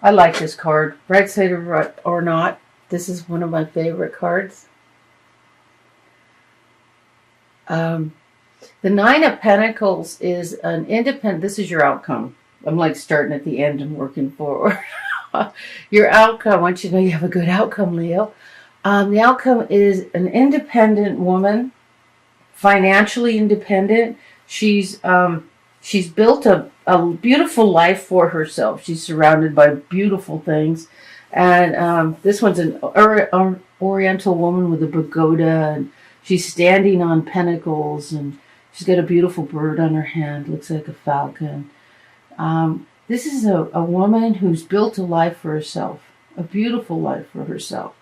I like this card. Right side or not. This is one of my favorite cards. The Nine of Pentacles is an independent. This is your outcome. I'm like starting at the end and working forward. Your outcome. I want you to know you have a good outcome, Leo. The outcome is an independent woman, financially independent. She's built a beautiful life for herself. She's surrounded by beautiful things. And this one's an Oriental woman with a pagoda, and she's standing on pentacles, and she's got a beautiful bird on her hand. Looks like a falcon. This is a woman who's built a life for herself, a beautiful life for herself,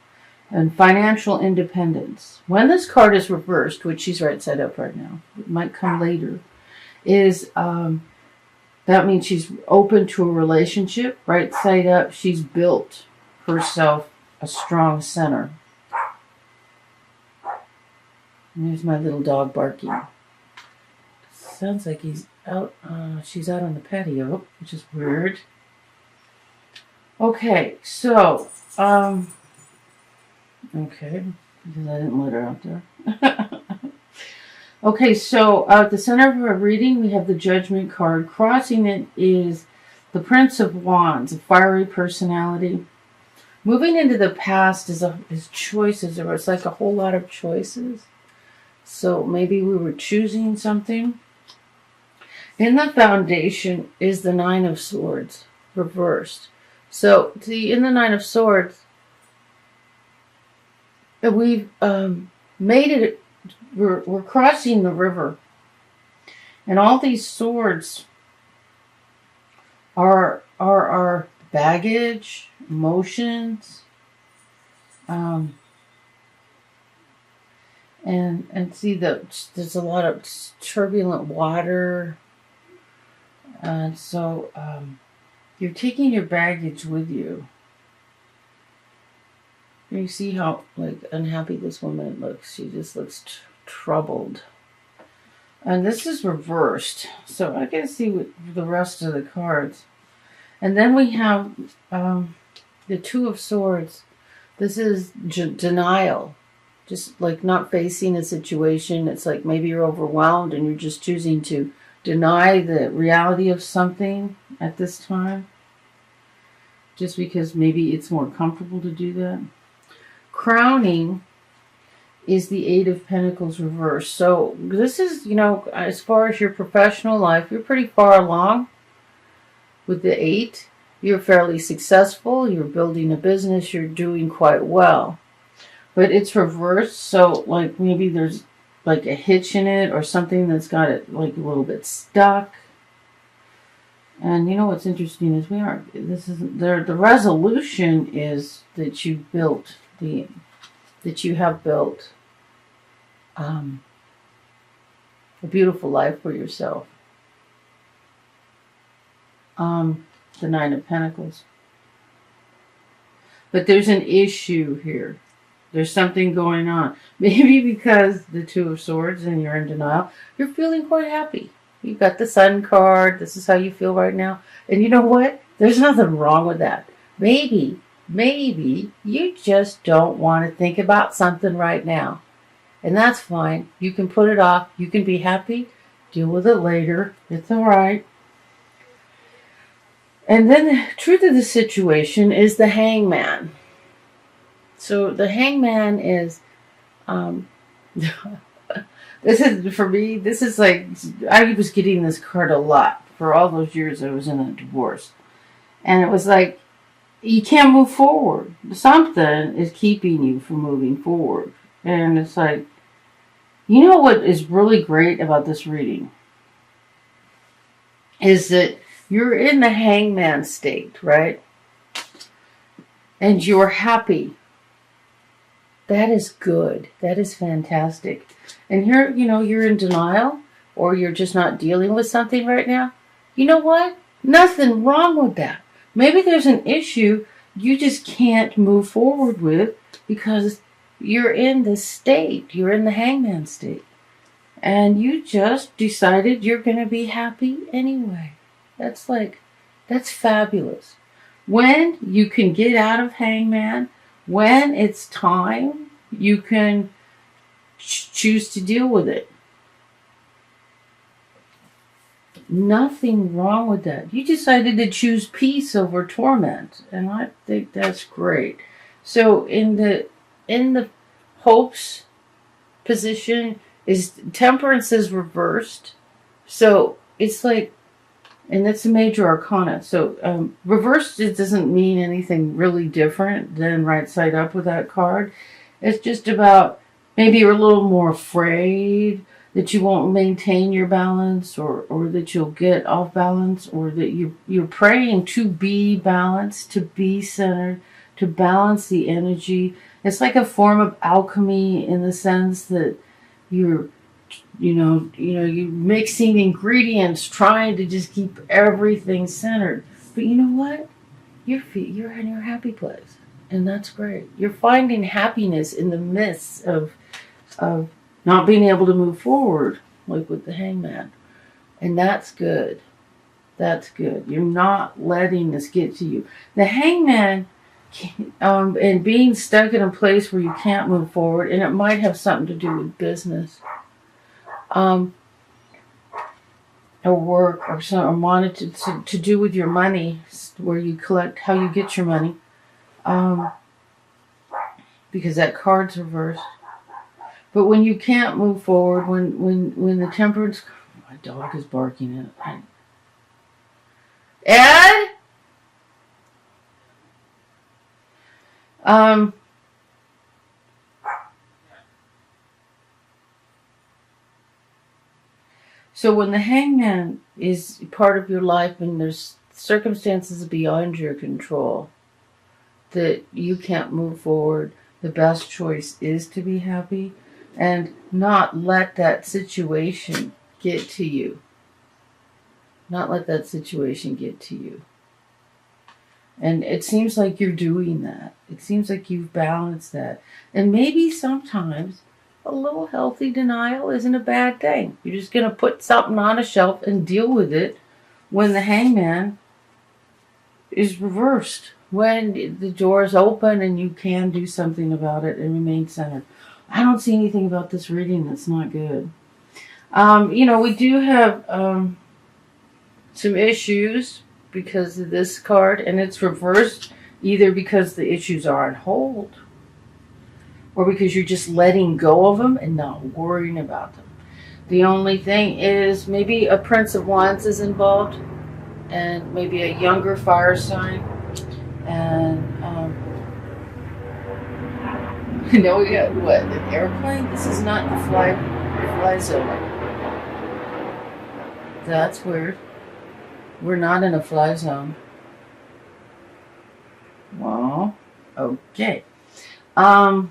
and financial independence. When this card is reversed, which she's right side up right now, it might come later, is that means she's open to a relationship. Right side up, she's built herself a strong center. And there's my little dog barking. Sounds like he's out. She's out on the patio, which is weird. Okay, so okay, because I didn't let her out there. Okay, so at the center of our reading, we have the Judgment card. Crossing it is the Prince of Wands, a fiery personality. Moving into the past is choices. There was like a whole lot of choices. So maybe we were choosing something. In the foundation is the Nine of Swords, reversed. So in the Nine of Swords, we've made it. We're crossing the river, and all these swords are our baggage, emotions, and see there's a lot of turbulent water, and so you're taking your baggage with you. You see how unhappy this woman looks. She just looks troubled. And this is reversed. So I can see with the rest of the cards. And then we have the Two of Swords. This is denial. Just like not facing a situation. It's like maybe you're overwhelmed and you're just choosing to deny the reality of something at this time. Just because maybe it's more comfortable to do that. Crowning is the Eight of Pentacles reversed. So this is, as far as your professional life, you're pretty far along with the Eight. You're fairly successful. You're building a business. You're doing quite well. But it's reversed. So maybe there's a hitch in it or something that's got it a little bit stuck. And what's interesting is the resolution is that you built that you have built a beautiful life for yourself. The Nine of Pentacles. But there's an issue here. There's something going on. Maybe because the Two of Swords and you're in denial, you're feeling quite happy. You've got the Sun card. This is how you feel right now. And you know what? There's nothing wrong with that. Maybe you just don't want to think about something right now. And that's fine. You can put it off. You can be happy. Deal with it later. It's all right. And then the truth of the situation is the Hangman. So the Hangman is, this is, for me, this is I was getting this card a lot for all those years I was in a divorce. And it was you can't move forward. Something is keeping you from moving forward. And it's what is really great about this reading is that you're in the Hangman state, right? And you're happy. That is good. That is fantastic. And here, you're in denial or you're just not dealing with something right now. You know what? Nothing wrong with that. Maybe there's an issue you just can't move forward with because you're in this state. You're in the Hangman state. And you just decided you're going to be happy anyway. That's fabulous. When you can get out of Hangman, when it's time, you can choose to deal with it. Nothing wrong with that. You decided to choose peace over torment, and I think that's great. So in the hopes position is temperance is reversed. So it's like, and that's a major arcana. So reversed, it doesn't mean anything really different than right side up with that card. It's just about maybe you're a little more afraid that you won't maintain your balance, or that you'll get off balance, or that you're praying to be balanced, to be centered, to balance the energy. It's like a form of alchemy in the sense that you're mixing ingredients, trying to just keep everything centered. But you know what? You're in your happy place, and that's great. You're finding happiness in the midst of not being able to move forward, like with the Hangman, and that's good. That's good. You're not letting this get to you. The Hangman, and being stuck in a place where you can't move forward, and it might have something to do with business. Or work, or wanted to do with your money, where you collect, how you get your money, because that card's reversed. But when you can't move forward, when the temperance, my dog is barking at Ed. So when the Hangman is part of your life and there's circumstances beyond your control that you can't move forward, the best choice is to be happy and not let that situation get to you. Not let that situation get to you. And it seems like you're doing that. It seems like you've balanced that. And maybe sometimes a little healthy denial isn't a bad thing. You're just going to put something on a shelf and deal with it when the Hangman is reversed. When the door is open and you can do something about it and remain centered. I don't see anything about this reading that's not good. We do have some issues because of this card, and it's reversed either because the issues are on hold or because you're just letting go of them and not worrying about them. The only thing is maybe a Prince of Wands is involved, and maybe a younger fire sign. And now we got what? An airplane? This is not the fly zone. That's weird. We're not in a fly zone. Well, okay. So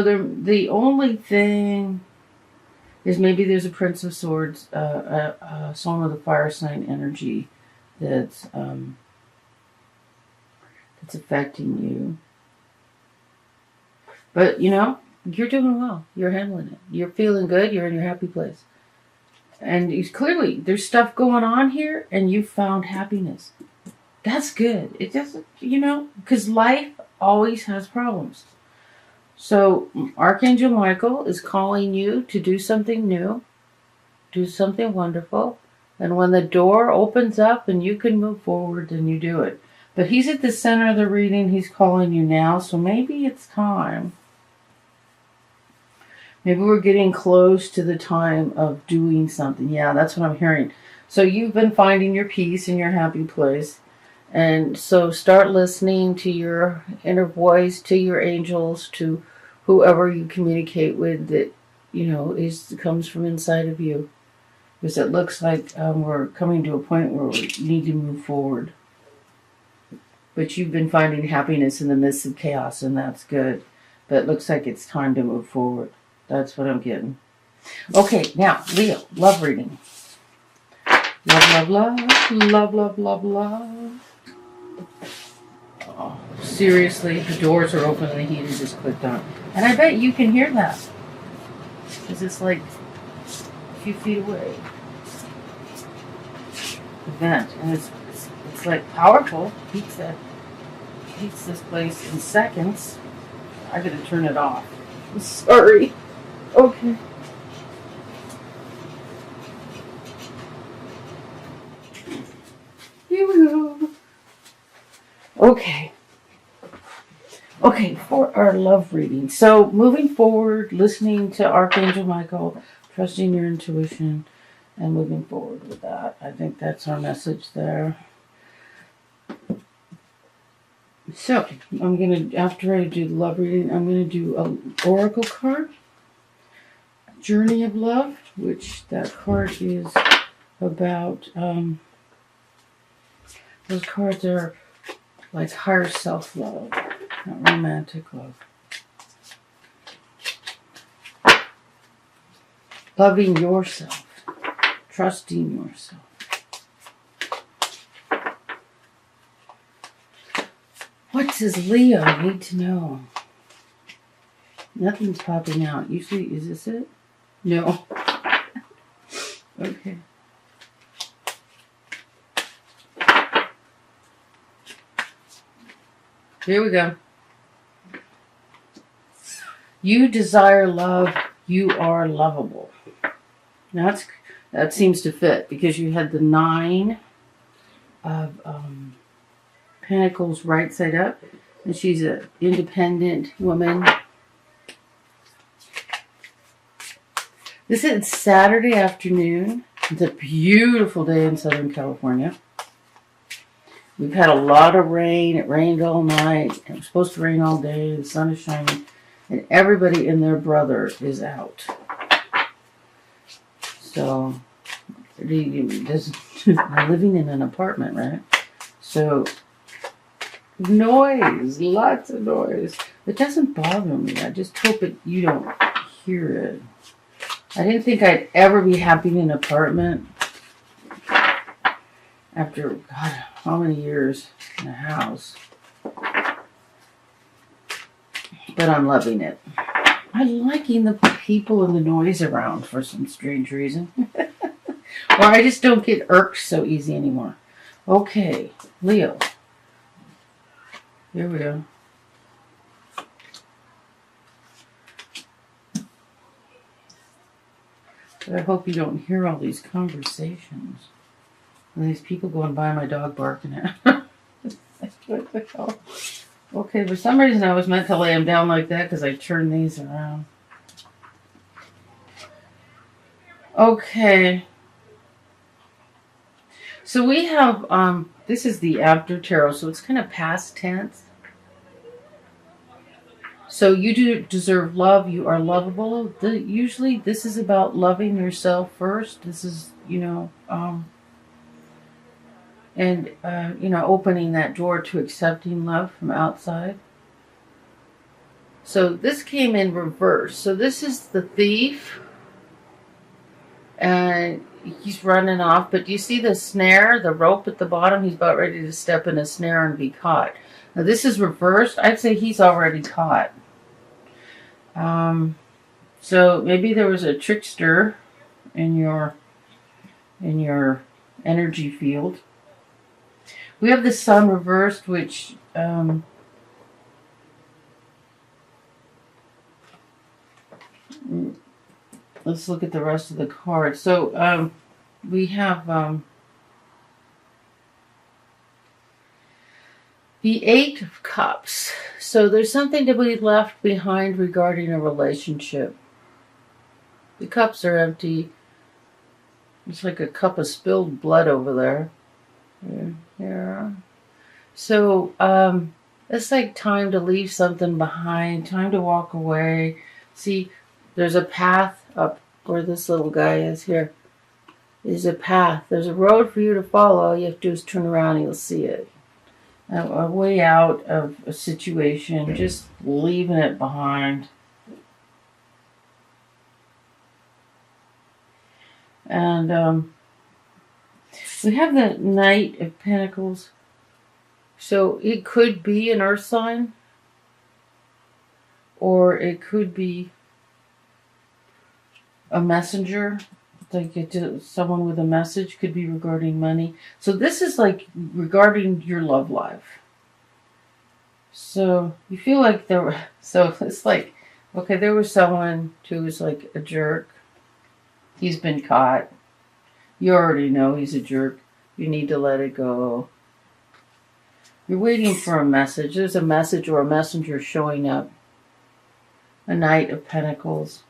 the only thing is maybe there's a Prince of Swords, Soul of the Fire sign energy that's affecting you. But you're doing well. You're handling it. You're feeling good. You're in your happy place. And clearly there's stuff going on here, and you found happiness. That's good. It doesn't, because life always has problems. So Archangel Michael is calling you to do something new, do something wonderful. And when the door opens up and you can move forward, then you do it. But he's at the center of the reading. He's calling you now. So maybe it's time. Maybe we're getting close to the time of doing something. Yeah, that's what I'm hearing. So you've been finding your peace in your happy place. And so start listening to your inner voice, to your angels, to whoever you communicate with that, comes from inside of you. Because it looks like we're coming to a point where we need to move forward. But you've been finding happiness in the midst of chaos, and that's good. But it looks like it's time to move forward. That's what I'm getting. Okay, now, Leo, love reading. Love, love, love. Love, love, love, love. Oh, seriously, the doors are open and the heater just clicked on. And I bet you can hear that. Because it's like a few feet away. The vent. And it's It's like powerful. Heats this place in seconds. I gotta turn it off. Sorry. Okay. Here we go. Okay. Okay, for our love reading. So, moving forward, listening to Archangel Michael, trusting your intuition, and moving forward with that. I think that's our message there. So, I'm going to, after I do the love reading, I'm going to do an oracle card, Journey of Love, which that card is about, those cards are like higher self-love, not romantic love. Loving yourself, trusting yourself. What does Leo need to know? Nothing's popping out. Usually, is this it? No. Okay. Here we go. You desire love. You are lovable. Now that seems to fit because you had the 9 of Pentacles right side up, and she's an independent woman. This is Saturday afternoon. It's a beautiful day in Southern California. We've had a lot of rain. It rained all night. It was supposed to rain all day. The sun is shining. And everybody and their brother is out. So, I'm living in an apartment, right? So, noise. Lots of noise. It doesn't bother me. I just hope you don't hear it. I didn't think I'd ever be happy in an apartment after, God, how many years in a house. But I'm loving it. I'm liking the people and the noise around for some strange reason. Or I just don't get irked so easy anymore. Okay, Leo. Here we go. But I hope you don't hear all these conversations. And these people going by, my dog barking at. Okay, for some reason I was meant to lay them down like that because I turned these around. Okay. So we have, this is the After Tarot, so it's kind of past tense. So you do deserve love. You are lovable. Usually this is about loving yourself first. This is, opening that door to accepting love from outside. So this came in reverse. So this is the thief. And he's running off. But do you see the snare, the rope at the bottom? He's about ready to step in a snare and be caught. Now this is reversed. I'd say he's already caught. So maybe there was a trickster in your energy field. We have the sun reversed, which let's look at the rest of the cards. So we have the 8 of Cups. So there's something to be left behind regarding a relationship. The cups are empty. It's like a cup of spilled blood over there. Yeah. So it's like time to leave something behind, time to walk away. See, there's a path up where this little guy is here. There's a path. There's a road for you to follow. All you have to do is turn around and you'll see it. A way out of a situation, just leaving it behind. And we have the Knight of Pentacles. So it could be an earth sign, or it could be a messenger like someone with a message, could be regarding money. So this is like regarding your love life. So you feel like so it's like, okay, there was someone who was like a jerk. He's been caught. You already know he's a jerk. You need to let it go. You're waiting for a message. There's a message or a messenger showing up. A Knight of Pentacles.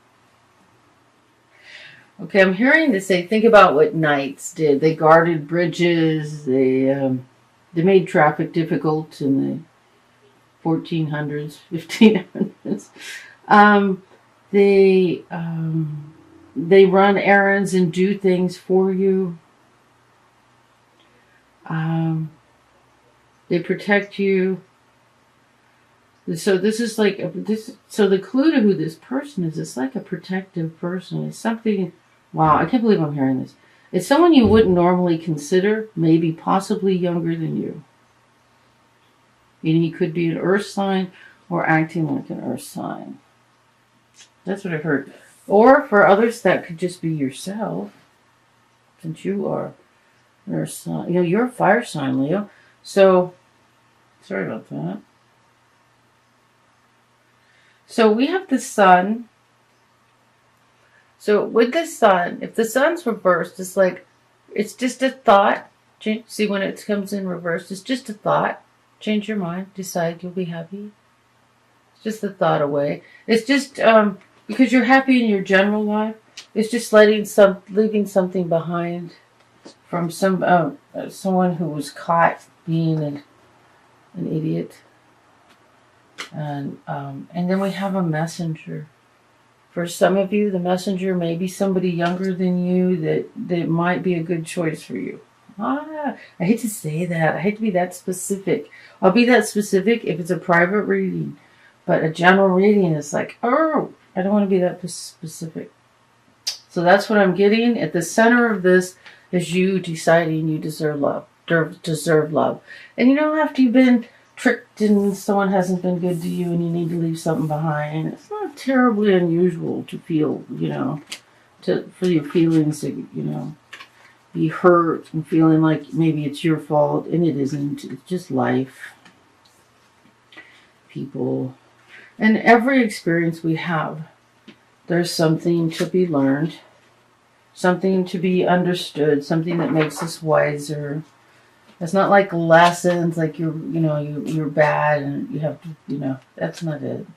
Okay, I'm hearing this say, think about what knights did. They guarded bridges. They made traffic difficult in the 1400s, 1500s. They run errands and do things for you. They protect you. So this is like this. So the clue to who this person is, it's like a protective person. It's something. Wow, I can't believe I'm hearing this. It's someone you wouldn't normally consider, maybe possibly younger than you. And he could be an earth sign or acting like an earth sign. That's what I've heard. Or for others, that could just be yourself, since you are an earth sign. You know, you're a fire sign, Leo. So, sorry about that. So we have the sun. So with the sun, if the sun's reversed, it's like, it's just a thought. See, when it comes in reversed, it's just a thought. Change your mind. Decide you'll be happy. It's just a thought away. It's just because you're happy in your general life. It's just leaving something behind from someone who was caught being an idiot. And then we have a messenger. For some of you, the messenger may be somebody younger than you that might be a good choice for you. I hate to say that. I hate to be that specific. I'll be that specific if it's a private reading. But a general reading is like, oh, I don't want to be that specific. So that's what I'm getting. At the center of this is you deciding you deserve love. And you know, after you've been tricked and someone hasn't been good to you and you need to leave something behind, it's not terribly unusual to feel, for your feelings to, be hurt and feeling like maybe it's your fault, and it isn't. It's just life. People. And every experience we have, there's something to be learned, something to be understood, something that makes us wiser. It's not like lessons, like you're bad and you have to, that's not it.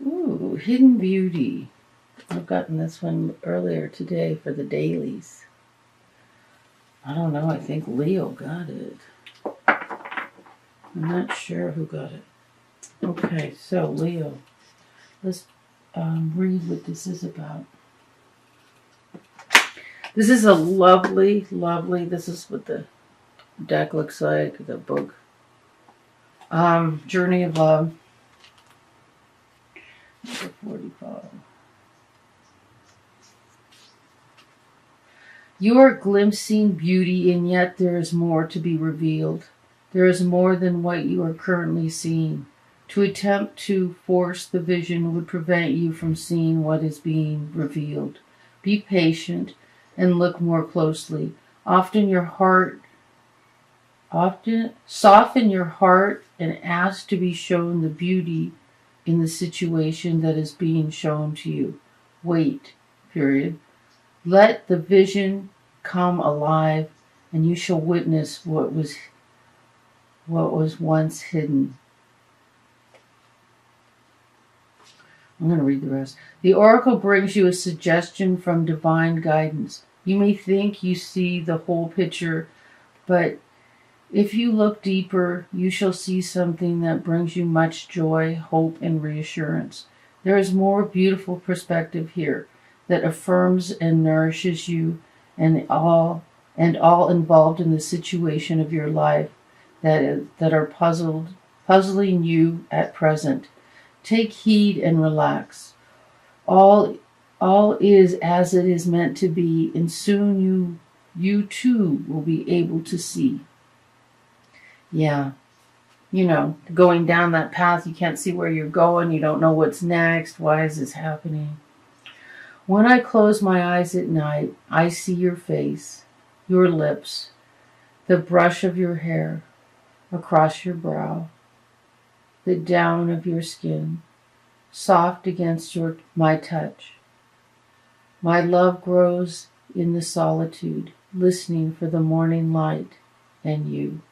Ooh, Hidden Beauty. I've gotten this one earlier today for the dailies. I don't know, I think Leo got it. I'm not sure who got it. Okay, so Leo, let's read what this is about. This is a lovely, this is what the deck looks like, the book. Journey of Love. Number 45. You are glimpsing beauty, and yet there is more to be revealed. There is more than what you are currently seeing. To attempt to force the vision would prevent you from seeing what is being revealed. Be patient and look more closely. Soften your heart and ask to be shown the beauty in the situation that is being shown to you. Wait, period. Let the vision come alive, and you shall witness what was once hidden. I'm going to read the rest. The oracle brings you a suggestion from divine guidance. You may think you see the whole picture, but if you look deeper, you shall see something that brings you much joy, hope, and reassurance. There is more beautiful perspective here that affirms and nourishes you and all involved in the situation of your life that are puzzling you at present. Take heed and relax. All is as it is meant to be, and soon you too will be able to see. Yeah. Going down that path, you can't see where you're going, you don't know what's next, why is this happening? When I close my eyes at night, I see your face, your lips, the brush of your hair across your brow, the down of your skin, soft against my touch. My love grows in the solitude, listening for the morning light and you.